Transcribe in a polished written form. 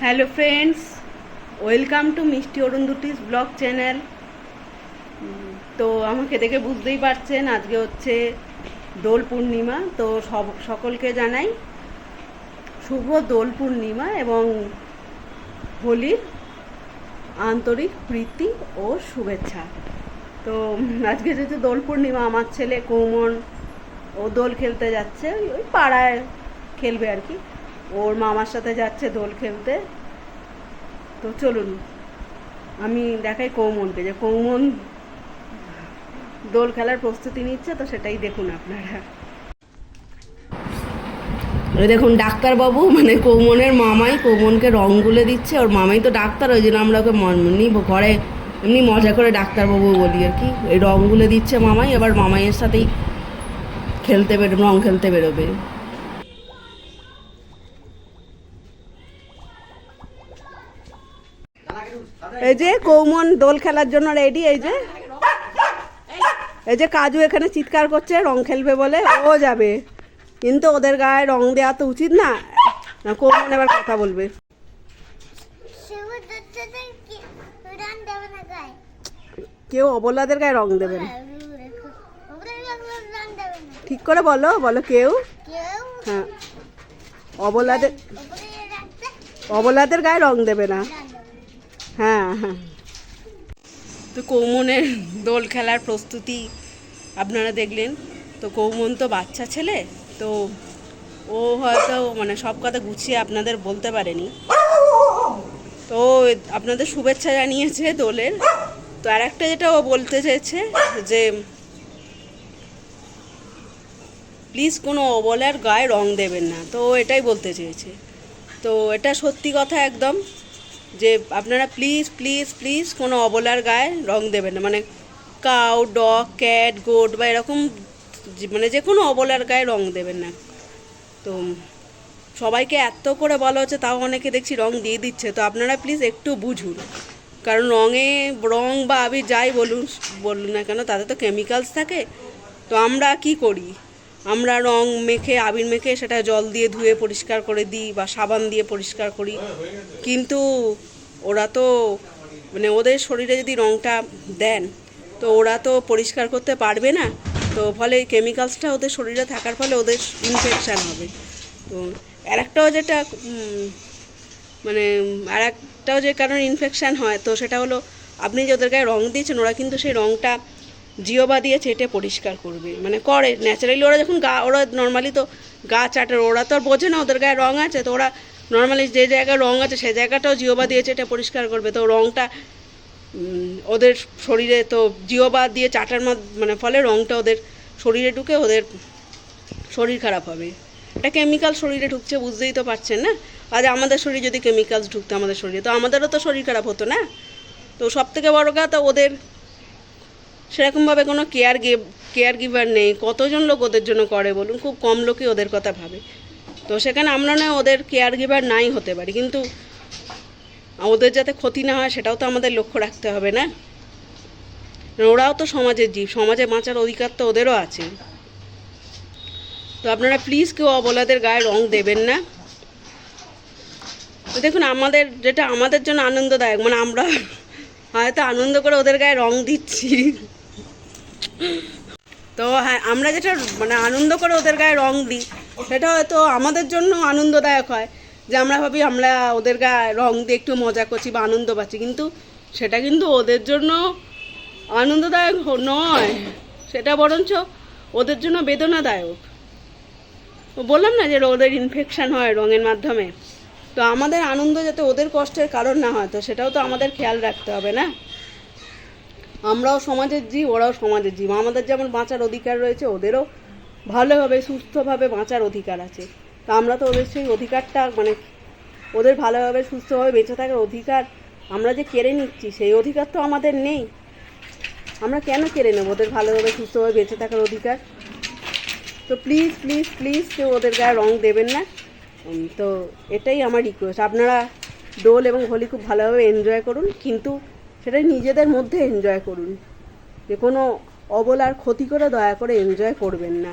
Hello friends, welcome to মিষ্টি Arundhati's blog channel. তো আমাকে দেখে বুঝতেই পারছেন আজকে হচ্ছে দোল পূর্ণিমা। তো সকলকে জানাই শুভ দোল পূর্ণিমা এবং হোলির আন্তরিক প্রীতি ও শুভেচ্ছা। তো আজকে যেহেতু দোল পূর্ণিমা, আমার ছেলে কৌমন ও দোল খেলতে যাচ্ছে, ওই পাড়ায় খেলবে আর কি, ওর মামার সাথে যাচ্ছে দোল খেলতে। তো চলুন আমি দেখাই কৌমনকে, যে কৌমন দোল খেলার প্রস্তুতি নিচ্ছে, তো সেটাই দেখুন আপনারা। দেখুন ডাক্তারবাবু মানে কৌমনের মামাই কৌমনকে রং গুলে দিচ্ছে। ওর মামাই তো ডাক্তার, ওই জন্য আমরা ওকে এমনি ঘরে এমনি মজা করে ডাক্তারবাবু বলি আর কি। এই রং গুলে দিচ্ছে মামাই, এবার মামাইয়ের সাথেই রং খেলতে বেরোবে। এই যে কৌমন দোল খেলার জন্য রেডি। এই যে কাজু এখানে চিৎকার করছে রং খেলবে বলে, ও যাবে, কিন্তু ওদের গায়ে রং দেওয়া তো উচিত না। কৌমন এবার কথা বলবে। কেউ অবলাদের গায়ে রং দেবে না, ঠিক করে বলো বলো। কেউ হ্যাঁ, অবলাদের গায়ে রং দেবে না। হ্যাঁ হ্যাঁ। তো কৌমনের দোল খেলার প্রস্তুতি আপনারা দেখলেন। তো কৌমন তো বাচ্চা ছেলে, তো ও হয়তো মানে সব কথা গুছিয়ে আপনাদের বলতে পারেনি। তো আপনাদের শুভেচ্ছা জানিয়েছে দোলের। তো আর একটা যেটা ও বলতে চেয়েছে যে প্লিজ কোনো অবলার গায়ে রং দেবেন না, তো এটাই বলতে চেয়েছে। তো এটা সত্যি কথা একদম, যে আপনারা প্লিজ প্লিজ প্লিজ কোনো অবলার গায়ে রং দেবেন না। মানে কাউ, ডগ, ক্যাট, গোট বা এরকম মানে যে কোনো অবলার গায়ে রং দেবেন না। তো সবাইকে এত করে বলা হচ্ছে, তাও অনেকে দেখছি রং দিয়ে দিচ্ছে। তো আপনারা প্লিজ একটু বুঝুন, কারণ রং বা আবির যাই বলুন না কেন, তাতে তো কেমিক্যালস থাকে। তো আমরা কি করি, আমরা রং মেখে আবির মেখে সেটা জল দিয়ে ধুয়ে পরিষ্কার করে দিই বা সাবান দিয়ে পরিষ্কার করি, কিন্তু ওরা তো মানে ওদের শরীরে যদি রংটা দেন তো ওরা তো পরিষ্কার করতে পারবে না। তো ফলে কেমিক্যালসটা ওদের শরীরে থাকার ফলে ওদের ইনফেকশান হবে। তো আরেকটাও যেটা মানে আরেকটাও যে কারণে ইনফেকশান হয়, তো সেটা হলো আপনি যে ওদের গায়ে রং দিয়েছেন, ওরা কিন্তু সেই রংটা জিওবা দিয়ে চেটে পরিষ্কার করবে, মানে করে ন্যাচারালি। ওরা যখন ওরা নর্মালি তো গা চাটে, ওরা তো আর বোঝে না ওদের গায়ে রং আছে। তো ওরা নর্মালি যে জায়গায় রং আছে সেই জায়গাটাও জিওবা দিয়ে চেটে পরিষ্কার করবে। তো রংটা ওদের শরীরে, তো জিওবা দিয়ে চাটার মানে ফলে রংটা ওদের শরীরে ঢুকে ওদের শরীর খারাপ হবে। এটা কেমিক্যাল শরীরে ঢুকছে, বুঝতেই তো পারছেন না। আর আমাদের শরীরে যদি কেমিক্যালস ঢুকতো আমাদের শরীরে, তো আমাদেরও তো শরীর খারাপ হতো না। তো সব থেকে বড় কথা, ওদের সেরকমভাবে কোনো কেয়ার গিভার নেই। কতজন লোক ওদের জন্য করে বলুন, খুব কম লোকই ওদের কথা ভাবে। তো সেখানে আমরা নয় ওদের কেয়ার গিভার নাই হতে পারি, কিন্তু ওদের যাতে ক্ষতি না হয় সেটাও তো আমাদের লক্ষ্য রাখতে হবে না। ওরাও তো সমাজের জীব, সমাজে বাঁচার অধিকার তো ওদেরও আছে। তো আপনারা প্লিজ কেউ অবলাদের গায়ে রং দেবেন না। তো দেখুন, যেটা আমাদের জন্য আনন্দদায়ক, মানে আমরা হয়তো আনন্দ করে ওদের গায়ে রং দিচ্ছি। তো হ্যাঁ, আমরা যেটা মানে আনন্দ করে ওদের গায়ে রং দিই, সেটা হয়তো আমাদের জন্য আনন্দদায়ক হয়, যে আমরা ভাবি আমরা ওদের গায়ে রং দিয়ে একটু মজা করছি বা আনন্দ পাচ্ছি, কিন্তু সেটা কিন্তু ওদের জন্য আনন্দদায়ক নয়, সেটা বরঞ্চ ওদের জন্য বেদনাদায়ক। বললাম না যে ওদের ইনফেকশান হয় রঙের মাধ্যমে। তো আমাদের আনন্দ যাতে ওদের কষ্টের কারণ না হয়, তো সেটাও তো আমাদের খেয়াল রাখতে হবে না। আমরাও সমাজের জীব, ওরাও সমাজের জীব। আমাদের যেমন বাঁচার অধিকার রয়েছে, ওদেরও ভালোভাবে সুস্থভাবে বাঁচার অধিকার আছে। তো আমরা তো ওদের সেই অধিকারটা মানে ওদের ভালোভাবে সুস্থভাবে বেঁচে থাকার অধিকার আমরা যে কেড়ে নিচ্ছি, সেই অধিকার তো আমাদের নেই। আমরা কেন কেড়ে নেব ওদের ভালোভাবে সুস্থভাবে বেঁচে থাকার অধিকার? তো প্লিজ প্লিজ প্লিজ কেউ ওদের গায়ে রং দেবেন না। তো এটাই আমার রিকোয়েস্ট। আপনারা দোল এবং হোলি খুব ভালোভাবে এনজয় করুন, কিন্তু সেটা নিজেদের মধ্যে এনজয় করুন। যে কোনো অবলার ক্ষতি করে দয়া করে এনজয় করবেন না।